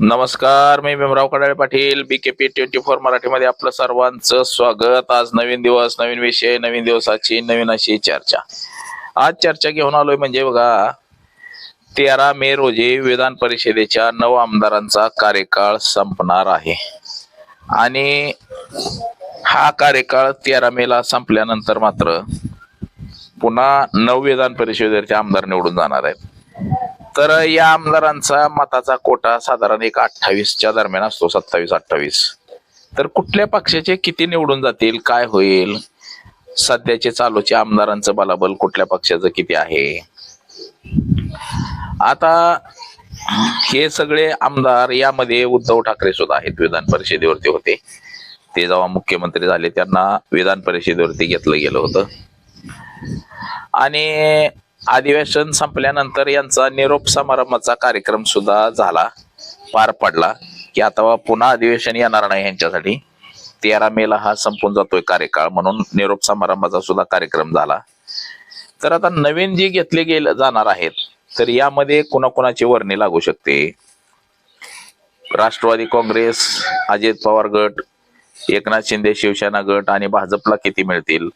नमस्कार, मी भीमराव कडाळे पाटील, BKP24 मराठीमध्ये आपलं सर्वांचं स्वागत. आज नवीन दिवस, नवीन विषय, नवीन दिवसाची नवीन अशी चर्चा. आज चर्चा घेऊन आलोय म्हणजे बघा, 13 मे रोजी विधान परिषदेच्या 9 आमदारांचा कार्यकाळ संपणार आहे आणि हा कार्यकाळ 13 मेला संपल्यानंतर मात्र पुन्हा 9 विधान परिषदेचे आमदार निवडून जाणार आहेत. तर या आमदारांचा मताचा कोटा साधारण एक 28च्या दरम्यान असतो, 27-28. तर कुठल्या पक्षाचे किती निवडून जातील, काय होईल, सध्याचे चालूचे आमदारांचं बलाबल कुठल्या पक्षाचं किती आहे. आता हे सगळे आमदार, यामध्ये उद्धव ठाकरे सुद्धा आहेत, विधान परिषदेवरती होते. ते जेव्हा मुख्यमंत्री झाले त्यांना विधान परिषदेवरती घेतलं गेलं होतं आणि अधिवेशन संपल्यानंतर यांचा निरोप समारंभाचा कार्यक्रम सुद्धा झाला, पार पडला की आता पुन्हा अधिवेशन येणार नाही यांच्यासाठी. 13 मेला हा संपून जातोय कार्यकाळ, म्हणून निरोप समारंभाचा सुद्धा कार्यक्रम झाला. तर आता नवीन जे घेतले गेले जाणार आहेत, तर यामध्ये कोणाकोणाची वर्णी लागू शकते. राष्ट्रवादी काँग्रेस, अजित पवार गट, एकनाथ शिंदे शिवसेना गट आणि भाजपला किती मिळतील.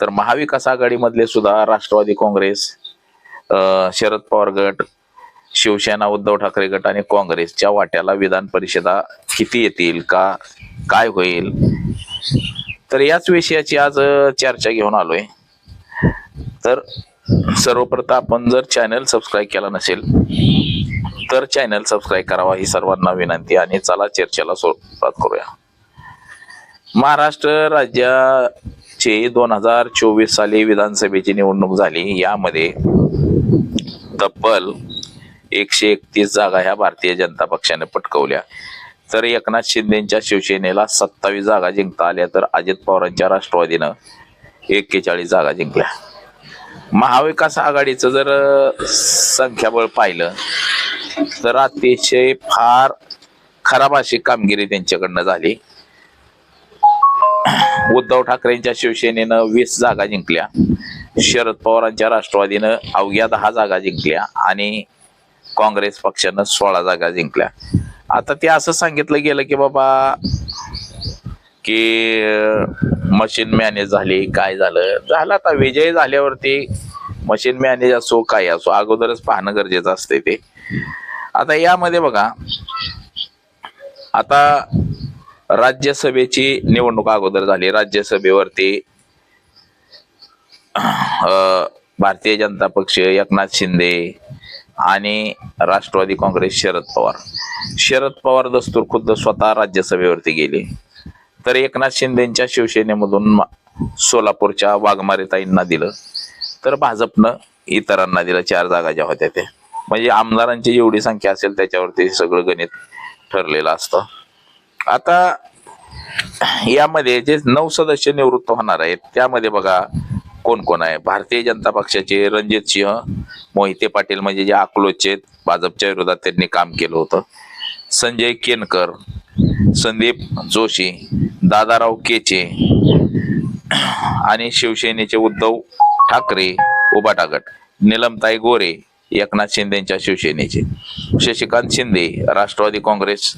तर महाविकास आघाडी मधले सुद्धा राष्ट्रवादी काँग्रेस, शरद पवार गट, शिवसेना उद्धव ठाकरे गट आणि काँग्रेसच्या वाट्याला विधान परिषदा किती येतील, का काय होईल. तर याच विषयाची आज चर्चा घेऊन आलोय. तर सर्वप्रथम आपण जर चॅनल सबस्क्राईब केला नसेल तर चॅनल सबस्क्राईब करावा ही सर्वांना विनंती आणि चला चर्चेला सुरुवात करूया. महाराष्ट्र राज्याची 2024 साली विधानसभेची निवडणूक झाली. यामध्ये तब्बल 131 जागा ह्या भारतीय जनता पक्षाने पटकवल्या. तर एकनाथ शिंदेच्या शिवसेनेला 27 जागा जिंकता आल्या, तर अजित पवारांच्या राष्ट्रवादीनं 41 जागा जिंकल्या. महाविकास आघाडीचं जर संख्याबळ पाहिलं तर अतिशय फार खराब अशी कामगिरी त्यांच्याकडनं झाली. उद्धव ठाकरेंच्या शिवसेनेनं 20 जागा जिंकल्या, शरद पवारांच्या राष्ट्रवादीनं अवघ्या 10 जागा जिंकल्या आणि काँग्रेस पक्षानं 16 जागा जिंकल्या. आता ते असं सांगितलं गेलं की बाबा की मशीन मॅनेज झाली, काय झालं. आता विजय झाल्यावरती मशीन मॅनेज असो काय असो, अगोदरच पाहणं गरजेचं असते ते. आता यामध्ये बघा, आता राज्यसभेची निवडणूक अगोदर झाली. राज्यसभेवरती भारतीय जनता पक्ष, एकनाथ शिंदे आणि राष्ट्रवादी काँग्रेस, शरद पवार दस्तूर खुद्द स्वतः राज्यसभेवरती गेले. तर एकनाथ शिंदेच्या शिवसेनेमधून सोलापूरच्या वाघमारेताईंना दिलं, तर भाजपनं इतरांना दिलं 4 जागा ज्या होत्या त्या. म्हणजे आमदारांची जेवढी संख्या असेल त्याच्यावरती सगळं गणित ठरलेलं असतं. आता यामध्ये जे 9 सदस्य निवृत्त होणार आहेत त्यामध्ये बघा कोण कोण आहे. भारतीय जनता पक्षाचे रणजित सिंह मोहिते पाटील, म्हणजे जे अकलूजचे भाजपच्या विरोधात त्यांनी काम केलं होतं, संजय केनकर, संदीप जोशी, दादाराव केचे आणि शिवसेनेचे उद्धव ठाकरे उबाटा गट, नीलमताई गोरे एकनाथ शिंदेच्या शिवसेनेचे, शशिकांत शिंदे राष्ट्रवादी काँग्रेस,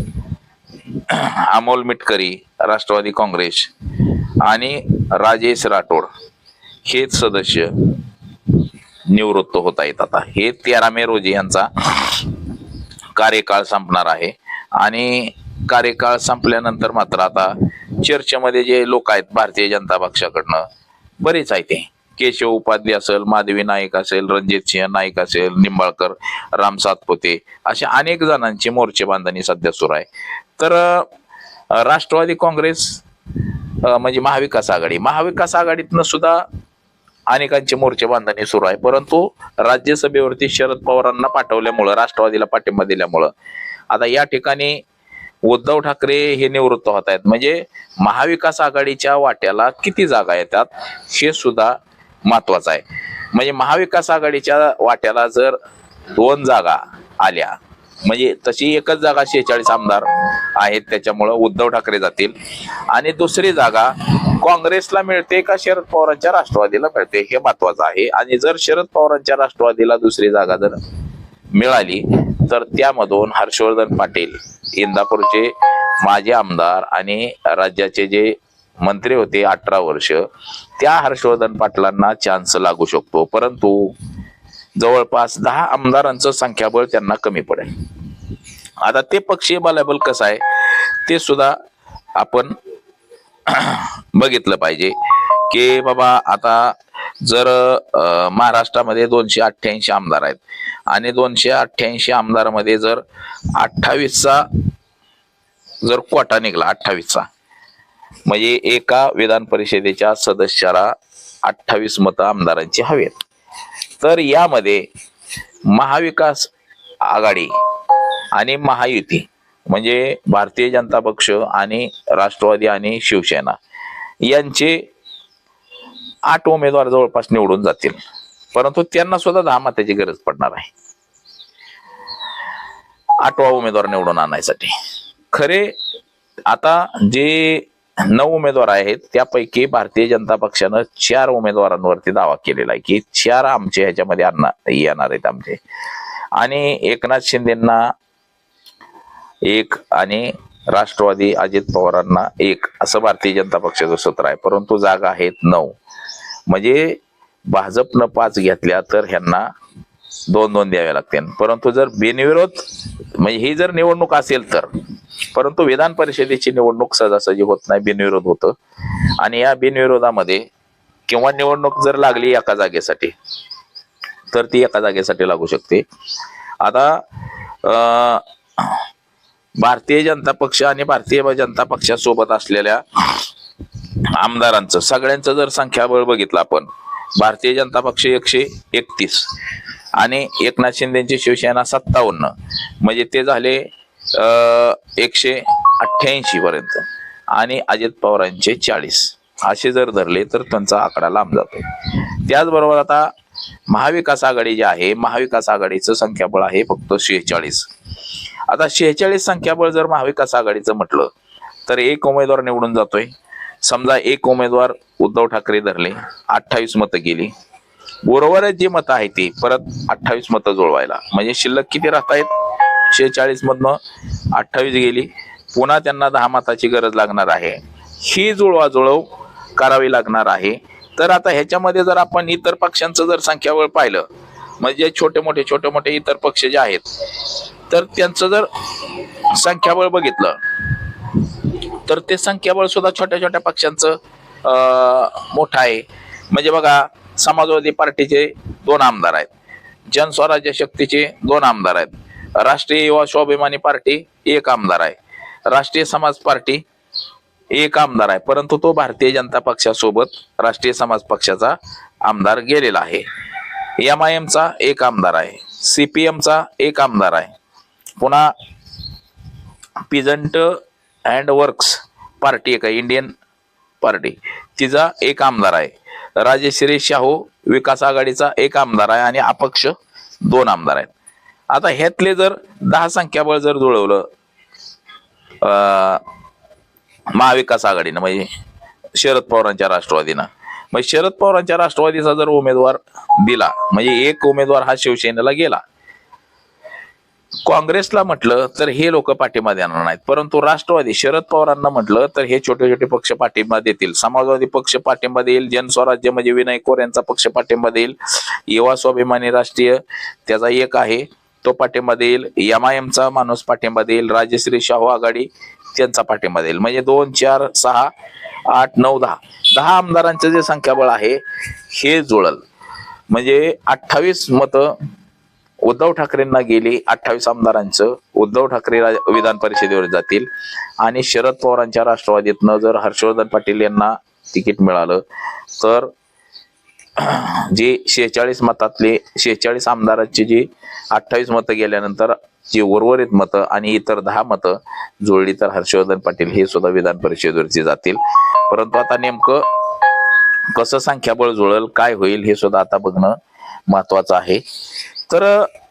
अमोल मिटकरी राष्ट्रवादी काँग्रेस आणि राजेश राठोड हेच सदस्य निवृत्त होत आहेत. आता हे 13 मे रोजी यांचा कार्यकाळ संपणार आहे आणि कार्यकाळ संपल्यानंतर मात्र आता चर्चेमध्ये जे लोक आहेत भारतीय जनता पक्षाकडनं बरेच आहेत. ते केशव उपाध्ये असेल, माधवी नाईक असेल, रणजित सिंह नाईक असेल, निंबाळकर, राम सातपुते, अशा अनेक जणांची मोर्चे बांधणी सध्या सुरू आहे. तर राष्ट्रवादी काँग्रेस म्हणजे महाविकास आघाडीतनं सुद्धा अनेकांची मोर्चे बांधणी सुरू आहे. परंतु राज्यसभेवरती शरद पवारांना पाठवल्यामुळं, राष्ट्रवादीला पाठिंबा दिल्यामुळं आता या ठिकाणी उद्धव ठाकरे हे निवृत्त होत आहेत. म्हणजे महाविकास आघाडीच्या वाट्याला किती जागा येतात हे सुद्धा महत्वाचं आहे. म्हणजे महाविकास आघाडीच्या वाट्याला जर 2 जागा आल्या, म्हणजे तशी एकच जागा 46 आमदार आहेत, त्याच्यामुळं उद्धव ठाकरे जातील. आणि दुसरी जागा काँग्रेसला मिळते का शरद पवारांच्या राष्ट्रवादीला मिळते हे महत्वाचं आहे. आणि जर शरद पवारांच्या राष्ट्रवादीला दुसरी जागा जर मिळाली तर त्यामधून हर्षवर्धन पाटील इंदापूरचे माजी आमदार आणि राज्याचे जे मंत्री होते 18 वर्ष, त्या हर्षवर्धन पाटलांना चान्स लागू शकतो. परंतु जवळपास 10 आमदारांचं संख्याबळ त्यांना कमी पडेल. आता ते पक्षीय बलाबल कसं आहे ते सुद्धा आपण बघितलं पाहिजे की बाबा आता जर महाराष्ट्रामध्ये 288 आमदार आहेत आणि 288 आमदारामध्ये जर 28चा जर कोटा निघला, 28चा म्हणजे एका विधान परिषदेच्या सदस्याला 28 मतं आमदारांची हवेत. तर यामध्ये महाविकास आघाडी आणि महायुती म्हणजे भारतीय जनता पक्ष आणि राष्ट्रवादी आणि शिवसेना यांचे 8 उमेदवार जवळपास निवडून जातील. परंतु त्यांना सुद्धा 10 मताची गरज पडणार आहे 8वा उमेदवार निवडून आणण्यासाठी. खरे आता जे 9 उमेदवार आहेत त्यापैकी भारतीय जनता पक्षानं 4 उमेदवारांवरती दावा केलेला आहे की 4 आमचे ह्याच्यामध्ये येणार आहेत आमचे, आणि एकनाथ शिंदेना 1 आणि राष्ट्रवादी अजित पवारांना 1 असं भारतीय जनता पक्षाचं सूत्र आहे. परंतु जागा आहेत 9, म्हणजे भाजपनं 5 घेतल्या तर ह्यांना 2-2 द्यावे लागतील. परंतु जर बिनविरोध म्हणजे ही जर निवडणूक असेल तर, परंतु विधान परिषदेची निवडणूक सहजासहजी होत नाही, बिनविरोध होतं. आणि या बिनविरोधामध्ये किंवा निवडणूक जर लागली एका जागेसाठी तर ती एका जागेसाठी लागू शकते. आता भारतीय जनता पक्ष आणि भारतीय जनता पक्षासोबत असलेल्या आमदारांचं सगळ्यांचं जर संख्याबळ बघितलं आपण, भारतीय जनता पक्ष 131 आणि एकनाथ शिंदेची शिवसेना 57, म्हणजे ते झाले 188 पर्यंत, आणि अजित पवारांचे 40 असे जर धरले तर त्यांचा आकडा लांब जातो. त्याचबरोबर आता महाविकास आघाडी जी आहे, महाविकास आघाडीचं संख्याबळ आहे फक्त 46. आता 46 संख्याबळ जर महाविकास आघाडीचं म्हटलं तर 1 उमेदवार निवडून जातोय. समजा 1 उमेदवार उद्धव ठाकरे धरले, 28 मतं गेली. उर्वरित जी मतं आहे ती परत 28 मतं जुळवायला, म्हणजे शिल्लक किती राहत आहेत, 46 मधनं 28 गेली, पुन्हा त्यांना 10 मताची गरज लागणार आहे. ही जुळवाजुळव करावी लागणार आहे. तर आता ह्याच्यामध्ये जर आपण इतर पक्षांचं जर संख्याबळ पाहिलं, म्हणजे छोटे मोठे इतर पक्ष जे आहेत तर त्यांचं जर संख्याबळ बघितलं तर ते संख्याबळ सुद्धा छोट्या पक्षांचं मोठं आहे. म्हणजे बघा, समाजवादी पार्टीचे 2 आमदार आहेत, जनस्वराज्य शक्तीचे 2 आमदार आहेत, राष्ट्रीय युवा स्वाभिमानी पार्टी 1 आमदार आहे, राष्ट्रीय समाज पार्टी 1 आमदार आहे. परंतु तो भारतीय जनता पक्षासोबत राष्ट्रीय समाज पक्षाचा आमदार गेलेला आहे. MIMचा 1 आमदार आहे, CPMचा 1 आमदार आहे, पुन्हा पिजंट अँड वर्क्स पार्टी एक आहे, इंडियन पार्टी, तिचा 1 आमदार आहे, राजश्री शाहू विकास आघाडीचा 1 आमदार आहे, आणि अपक्ष 2 आमदार आहेत. आता ह्यातले जर 10 संख्याबळ जर जुळवलं महाविकास आघाडीनं, म्हणजे शरद पवारांच्या राष्ट्रवादीनं, मग शरद पवारांच्या राष्ट्रवादीचा जर उमेदवार दिला, म्हणजे 1 उमेदवार हा शिवसेनेला गेला. काँग्रेसला म्हटलं तर हे लोक पाठिंबा देणार नाहीत, परंतु राष्ट्रवादी शरद पवारांना म्हटलं तर हे छोटे पक्ष पाठिंबा देतील. समाजवादी पक्ष पाठिंबा देईल, जनस्वराज्य म्हणजे विनय कोर यांचा पक्ष पाठिंबा देईल, युवा स्वाभिमानी राष्ट्रीय त्याचा 1 आहे तो पाठिंबा देईल, MIMचा माणूस पाठिंबा देईल, राजश्री शाहू आघाडी त्यांचा पाठिंबा देईल. म्हणजे 2, 4, 6, 8, 9, 10 आमदारांचं जे संख्याबळ आहे हे जुळल. म्हणजे 28 मतं उद्धव ठाकरेंना गेली, 28 आमदारांचं उद्धव ठाकरे विधान परिषदेवर जातील. आणि शरद पवारांच्या राष्ट्रवादीतनं जर हर्षवर्धन पाटील यांना तिकीट मिळालं तर जे 46 मतातले 46 आमदारांची जी 28 मतं गेल्यानंतर जी उर्वरित मतं आणि इतर 10 मतं जुळली तर हर्षवर्धन पाटील हे सुद्धा विधान परिषदेवरती जातील. परंतु आता नेमकं कसं संख्याबळ जुळल, काय होईल हे सुद्धा आता बघणं महत्वाचं आहे. तर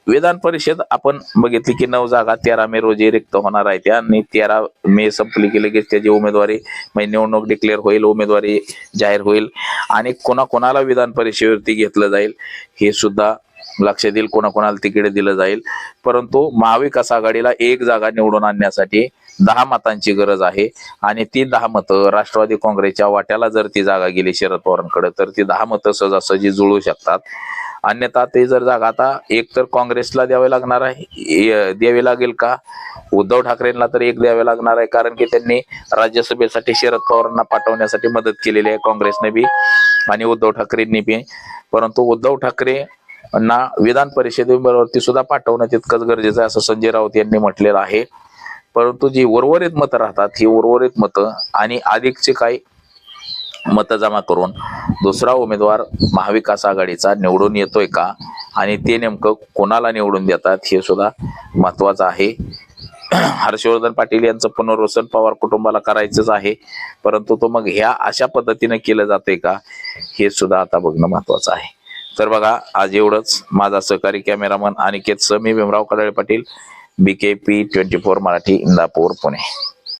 विधान परिषद आपण बघितली की 9 जागा 13 मे रोजी रिक्त होणार आहेत, आणि 13 मे संपली की लगेच त्याची उमेदवारी म्हणजे निवडणूक डिक्लेअर होईल, उमेदवारी जाहीर होईल, आणि कोणाला विधान परिषदेवरती घेतलं जाईल हे सुद्धा लक्ष देईल, कोणाकोणाला तिकीट दिलं जाईल. परंतु महाविकास आघाडीला एक जागा निवडून आणण्यासाठी 10 मतांची गरज आहे आणि ती 10 मतं राष्ट्रवादी काँग्रेसच्या वाट्याला जर ती जागा गेली शरद पवारांकडे तर ती 10 मतं सहजासहजी जुळू शकतात. अन्यथा ते जर जागा आता एक तर काँग्रेसला द्यावी लागणार आहे, द्यावी लागेल का उद्धव ठाकरेंना तर एक द्यावे लागणार आहे, कारण की त्यांनी राज्यसभेसाठी शरद पवारांना पाठवण्यासाठी मदत केलेली आहे काँग्रेसने बी आणि उद्धव ठाकरेंनी बी. परंतु उद्धव ठाकरे ना विधान परिषदेवरती सुद्धा पाठवणं तितकंच गरजेचं आहे असं संजय राऊत यांनी म्हटलेलं आहे. परंतु जी उर्वरित मतं राहतात ही उर्वरित मतं आणि अधिकचे काही मतं जमा करून दुसरा उमेदवार महाविकास आघाडीचा निवडून येतोय का आणि ते नेमकं कोणाला निवडून देतात हे सुद्धा महत्वाचं आहे. हर्षवर्धन पाटील यांचं पुनर्वसन पवार कुटुंबाला करायचंच आहे, परंतु तो मग ह्या अशा पद्धतीने केलं जाते का हे सुद्धा आता बघणं महत्वाचं आहे. तर बघा, आज एवढंच. माझा सहकारी कॅमेरामन अनिकेत सह मी भीमराव कडाळे पाटील, BKP 24 मराठी, इंदापूर, पुणे.